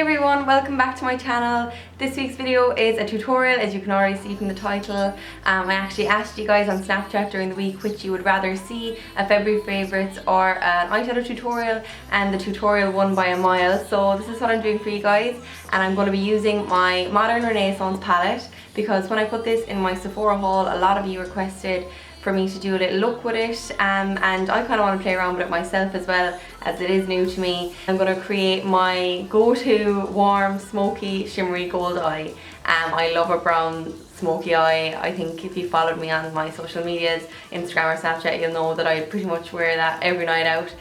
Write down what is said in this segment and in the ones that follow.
everyone, welcome back to my channel. This week's video is a tutorial, as you can already see from the title. I actually asked you guys on Snapchat during the week which you would rather see, a February favourites or an eyeshadow tutorial, and the tutorial won by a mile. So this is what I'm doing for you guys, and I'm going to be using my Modern Renaissance palette because when I put this in my Sephora haul, a lot of you requested for me to do a little look with it, and I kind of want to play around with it myself as well, as it is new to me. I'm going to create my go-to warm, smoky, shimmery gold eye. I love a brown smoky eye. I think if you followed me on my social medias, Instagram or Snapchat, you'll know that I pretty much wear that every night out.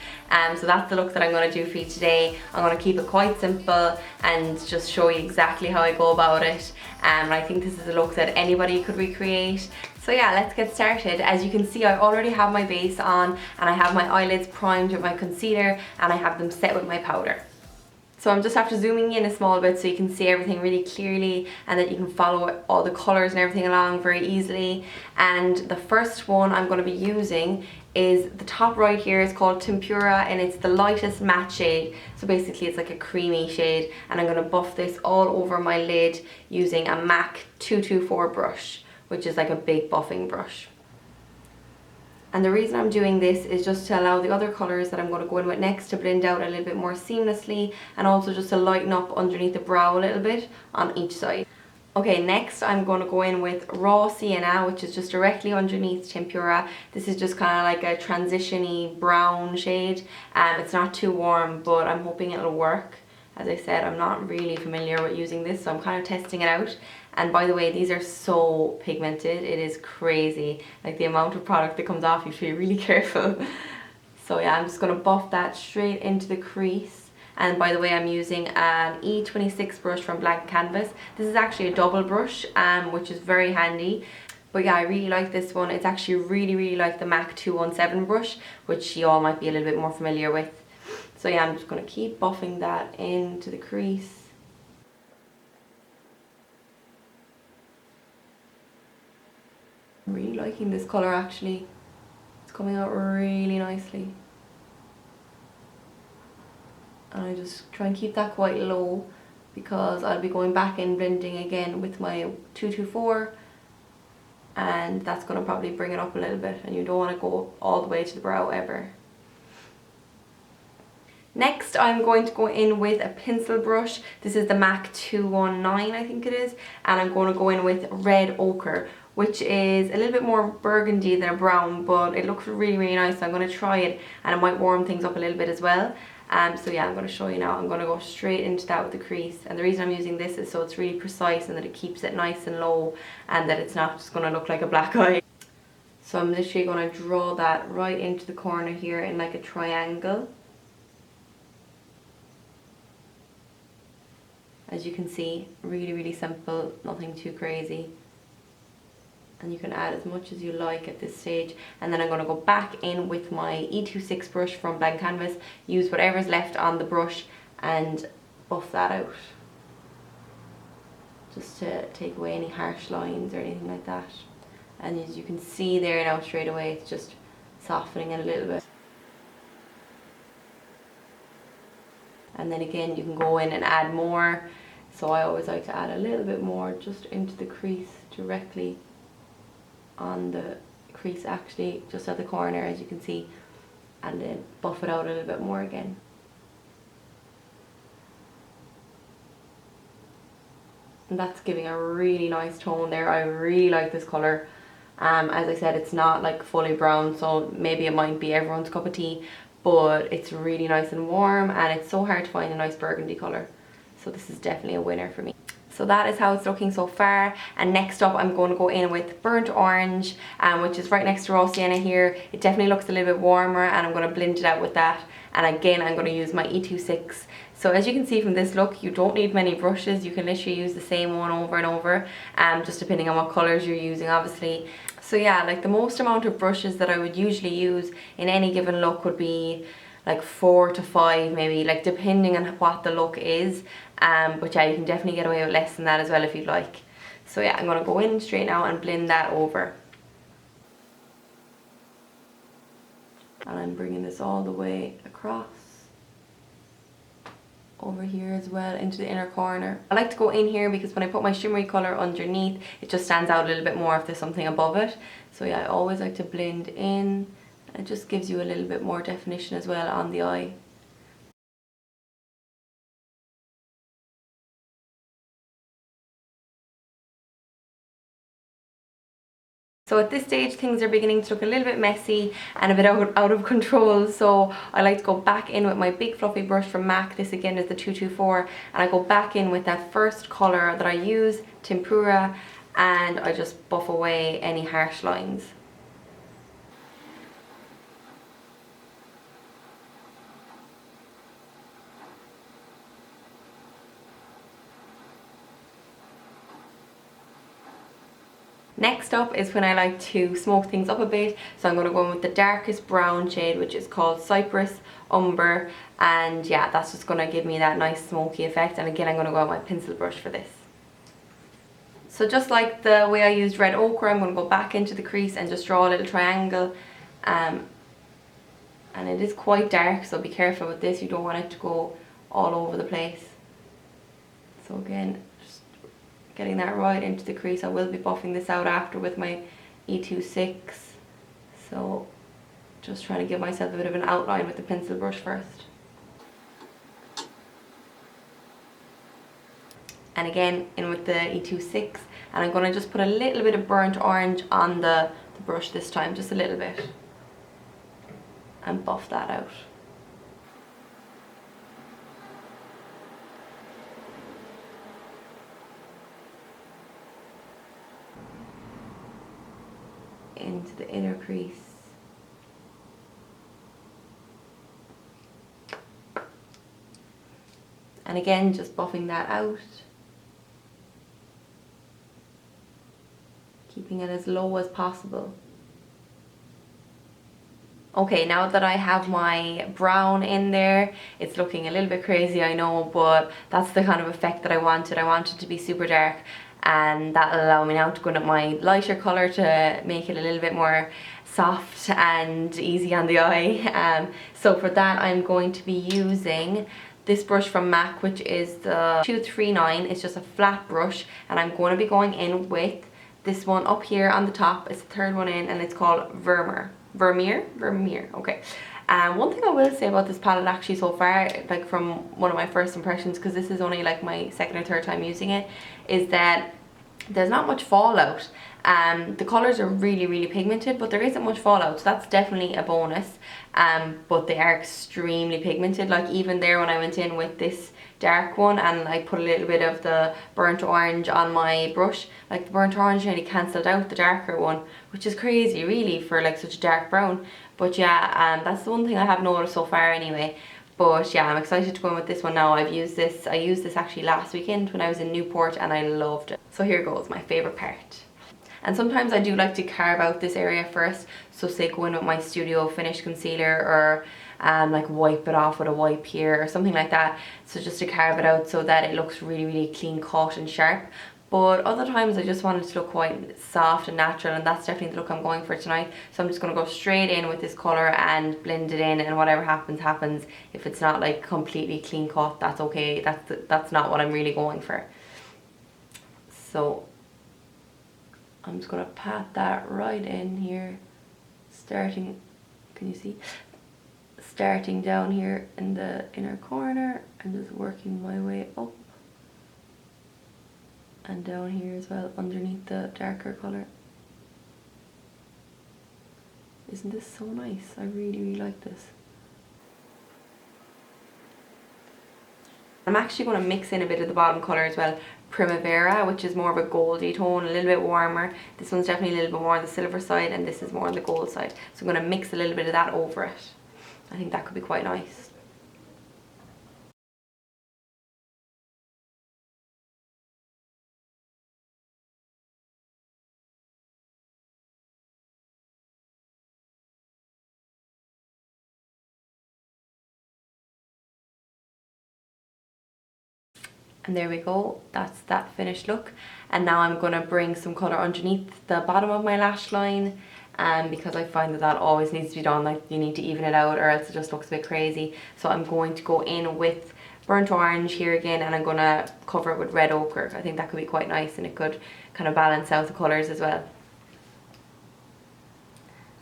So that's the look that I'm going to do for you today. I'm going to keep it quite simple and just show you exactly how I go about it. I think this is a look that anybody could recreate. So yeah, let's get started. As you can see, I already have my base on, and I have my eyelids primed with my concealer, and I have them set with my powder. So I'm just after zooming in a small bit so you can see everything really clearly and that you can follow all the colours and everything along very easily. And the first one I'm going to be using is the top right here. Is called Tempura, and it's the lightest matte shade. So basically it's like a creamy shade, and I'm going to buff this all over my lid using a MAC 224 brush, which is like a big buffing brush. And the reason I'm doing this is just to allow the other colours that I'm going to go in with next to blend out a little bit more seamlessly, and also just to lighten up underneath the brow a little bit on each side. Okay, next I'm going to go in with Raw Sienna, which is just directly underneath Tempura. This is just kind of like a transition-y brown shade. It's not too warm, but I'm hoping it'll work. As I said, I'm not really familiar with using this, so I'm kind of testing it out. And by the way, these are so pigmented, it is crazy. Like the amount of product that comes off, you should be really careful. So yeah, I'm just going to buff that straight into the crease. And by the way, I'm using an E26 brush from Blank Canvas. This is actually a double brush, which is very handy. But yeah, I really like this one. It's actually really like the MAC 217 brush, which you all might be a little bit more familiar with. So yeah, I'm just going to keep buffing that into the crease. I'm really liking this colour actually. It's coming out really nicely. And I just try and keep that quite low because I'll be going back in blending again with my 224, and that's going to probably bring it up a little bit, and you don't want to go all the way to the brow ever. Next, I'm going to go in with a pencil brush. This is the MAC 219, I think it is, and I'm going to go in with Red Ochre, which is a little bit more burgundy than a brown, but it looks really nice. So I'm going to try it, and it might warm things up a little bit as well. So yeah, I'm going to show you now. I'm going to go straight into that with the crease, and the reason I'm using this is so it's really precise and that it keeps it nice and low, and that it's not just going to look like a black eye. So I'm literally going to draw that right into the corner here in like a triangle. As you can see, really simple, nothing too crazy. And you can add as much as you like at this stage. And then I'm going to go back in with my E26 brush from Blank Canvas, use whatever's left on the brush and buff that out. Just to take away any harsh lines or anything like that. And as you can see there now straight away, it's just softening it a little bit. And then again, you can go in and add more. So I always like to add a little bit more just into the crease, directly on the crease, actually just at the corner, as you can see, and then buff it out a little bit more again. And that's giving a really nice tone there. I really like this colour. As I said, it's not like fully brown, so maybe it might be everyone's cup of tea, but it's really nice and warm, and it's so hard to find a nice burgundy colour. So this is definitely a winner for me. So that is how it's looking so far. And next up, I'm going to go in with Burnt Orange, which is right next to Raw Sienna here. It definitely looks a little bit warmer, and I'm going to blend it out with that. And again, I'm going to use my E26. So as you can see from this look, you don't need many brushes. You can literally use the same one over and over, just depending on what colours you're using, obviously. So yeah, like the most amount of brushes that I would usually use in any given look would be like 4 to 5 maybe, like depending on what the look is. But yeah, you can definitely get away with less than that as well if you'd like. So yeah, I'm going to go in straight now and blend that over. And I'm bringing this all the way across, over here as well into the inner corner. I like to go in here because when I put my shimmery colour underneath, it just stands out a little bit more if there's something above it. So yeah, I always like to blend in. It just gives you a little bit more definition as well on the eye. So at this stage things are beginning to look a little bit messy and a bit out of control, so I like to go back in with my big fluffy brush from MAC. This again is the 224, and I go back in with that first colour that I use, Tempura, and I just buff away any harsh lines. Next up is when I like to smoke things up a bit, so I'm going to go in with the darkest brown shade, which is called Cypress Umber, and yeah, that's just going to give me that nice smoky effect. And again, I'm going to go out with my pencil brush for this. So just like the way I used red ochre, I'm going to go back into the crease and just draw a little triangle, and it is quite dark, so be careful with this, you don't want it to go all over the place. So again, getting that right into the crease. I will be buffing this out after with my E26, so just trying to give myself a bit of an outline with the pencil brush first. And again in with the E26, and I'm going to just put a little bit of burnt orange on the brush this time, just a little bit, and buff that out. Into the inner crease. And again, just buffing that out. Keeping it as low as possible. Okay, now that I have my brown in there, it's looking a little bit crazy, I know, but that's the kind of effect that I wanted. I wanted it to be super dark, and that'll allow me now to go in at my lighter colour to make it a little bit more soft and easy on the eye. So for that I'm going to be using this brush from MAC, which is the 239. It's just a flat brush, and I'm going to be going in with this one up here on the top. It's the third one in, and it's called Vermeer, okay. One thing I will say about this palette actually so far, like from one of my first impressions, because this is only like my second or third time using it, is that there's not much fallout. The colours are really pigmented, but there isn't much fallout, so that's definitely a bonus. But they are extremely pigmented. Like even there when I went in with this dark one and I put a little bit of the burnt orange on my brush, like the burnt orange nearly cancelled out the darker one, which is crazy really for like such a dark brown. But yeah, that's the one thing I have noticed so far anyway. But yeah, I'm excited to go in with this one now. I used this actually last weekend when I was in Newport, and I loved it. So here goes my favourite part. And sometimes I do like to carve out this area first, so say go in with my Studio Finish concealer, or like wipe it off with a wipe here or something like that, so just to carve it out so that it looks really clean cut and sharp. But other times I just want it to look quite soft and natural, and that's definitely the look I'm going for tonight. So I'm just going to go straight in with this colour and blend it in, and whatever happens happens. If it's not like completely clean cut, that's okay. That's not what I'm really going for. So I'm just going to pat that right in here, starting, can you see? Starting down here in the inner corner and just working my way up. And down here as well, underneath the darker colour. Isn't this so nice? I really like this. I'm actually going to mix in a bit of the bottom colour as well, Primavera, which is more of a goldy tone, a little bit warmer. This one's definitely a little bit more on the silver side, and this is more on the gold side. So I'm going to mix a little bit of that over it. I think that could be quite nice. And there we go, that's that finished look. And now I'm going to bring some colour underneath the bottom of my lash line, because I find that always needs to be done. Like, you need to even it out or else it just looks a bit crazy. So I'm going to go in with burnt orange here again, and I'm going to cover it with red ochre. I think that could be quite nice, and it could kind of balance out the colours as well.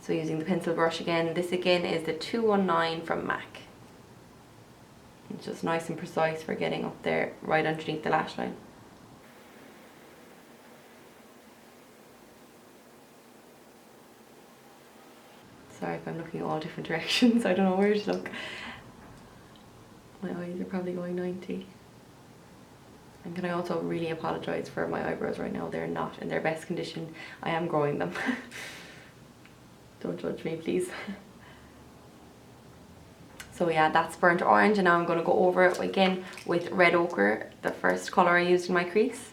So using the pencil brush again, this again is the 219 from MAC. It's just nice and precise for getting up there right underneath the lash line. Sorry if I'm looking all different directions, I don't know where to look. My eyes are probably going 90. And can I also really apologise for my eyebrows right now? They're not in their best condition. I am growing them. Don't judge me, please. So yeah, that's burnt orange, and now I'm going to go over it again with red ochre, the first colour I used in my crease.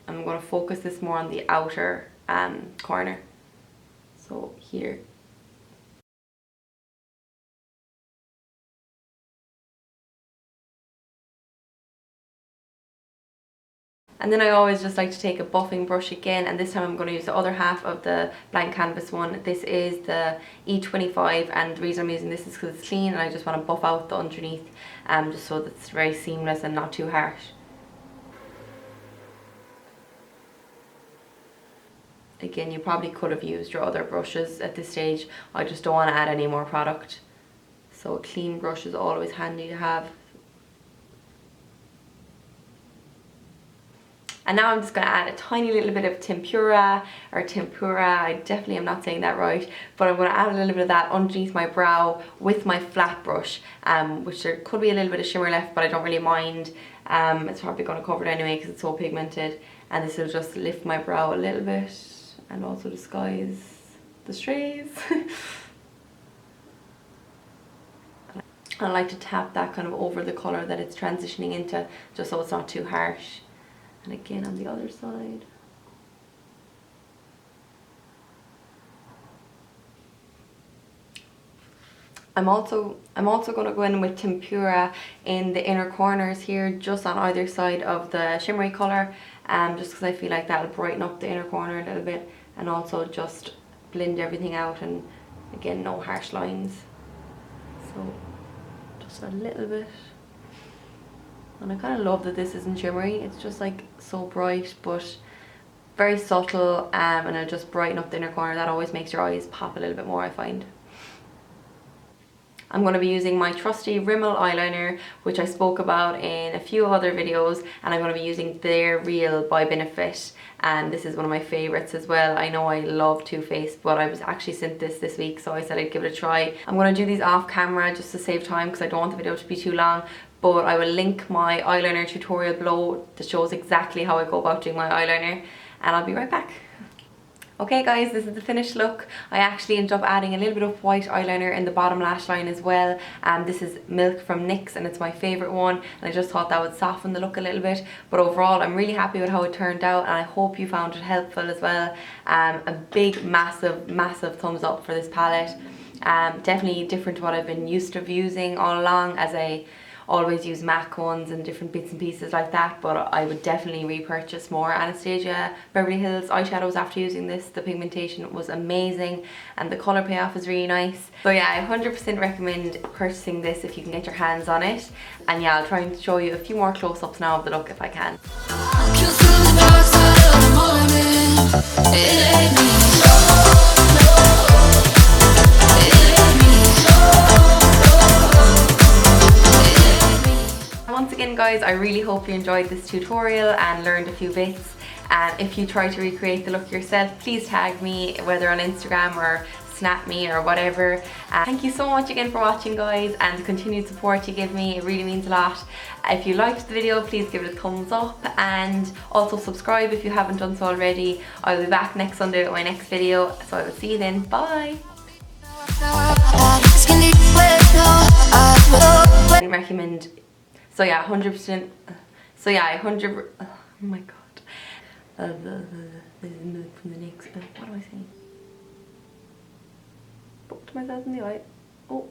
I'm going to focus this more on the outer corner. So here. And then I always just like to take a buffing brush again, and this time I'm going to use the other half of the blank canvas one. This is the E25, and the reason I'm using this is because it's clean and I just want to buff out the underneath, just so that it's very seamless and not too harsh. Again, you probably could have used your other brushes at this stage. I just don't want to add any more product. So a clean brush is always handy to have. And now I'm just going to add a tiny little bit of tempura, I definitely am not saying that right, but I'm going to add a little bit of that underneath my brow with my flat brush, which there could be a little bit of shimmer left, but I don't really mind. It's probably going to cover it anyway because it's so pigmented, and this will just lift my brow a little bit and also disguise the strays. I like to tap that kind of over the colour that it's transitioning into, just so it's not too harsh. And again on the other side. I'm also going to go in with tempura in the inner corners here, just on either side of the shimmery colour, just because I feel like that'll brighten up the inner corner a little bit, and also just blend everything out, and again, no harsh lines. So just a little bit. And I kind of love that this isn't shimmery, it's just like so bright but very subtle, and it'll just brighten up the inner corner. That always makes your eyes pop a little bit more, I find. I'm going to be using my trusty Rimmel eyeliner, which I spoke about in a few other videos, and I'm going to be using their Real by Benefit, and this is one of my favourites as well. I know I love Too Faced, but I was actually sent this week, so I said I'd give it a try. I'm going to do these off camera just to save time because I don't want the video to be too long, but I will link my eyeliner tutorial below that shows exactly how I go about doing my eyeliner, and I'll be right back. Okay guys, this is the finished look. I actually ended up adding a little bit of white eyeliner in the bottom lash line as well. This is Milk from NYX, and it's my favourite one, and I just thought that would soften the look a little bit. But overall, I'm really happy with how it turned out, and I hope you found it helpful as well. A big, massive thumbs up for this palette. Definitely different to what I've been used to using all along, as I always use MAC ones and different bits and pieces like that, but I would definitely repurchase more Anastasia Beverly Hills eyeshadows after using this. The pigmentation was amazing and the colour payoff is really nice. So yeah, I 100% recommend purchasing this if you can get your hands on it. And yeah, I'll try and show you a few more close-ups now of the look if I can. Once again guys, I really hope you enjoyed this tutorial and learned a few bits. If you try to recreate the look yourself, please tag me, whether on Instagram or snap me or whatever. Thank you so much again for watching guys, and the continued support you give me, it really means a lot. If you liked the video, please give it a thumbs up, and also subscribe if you haven't done so already. I'll be back next Sunday with my next video, so I will see you then. Bye! I recommend. So yeah, 100%. So yeah, oh my god. This is Milk from the NYX. What am I saying? Poked myself in the eye. Oh.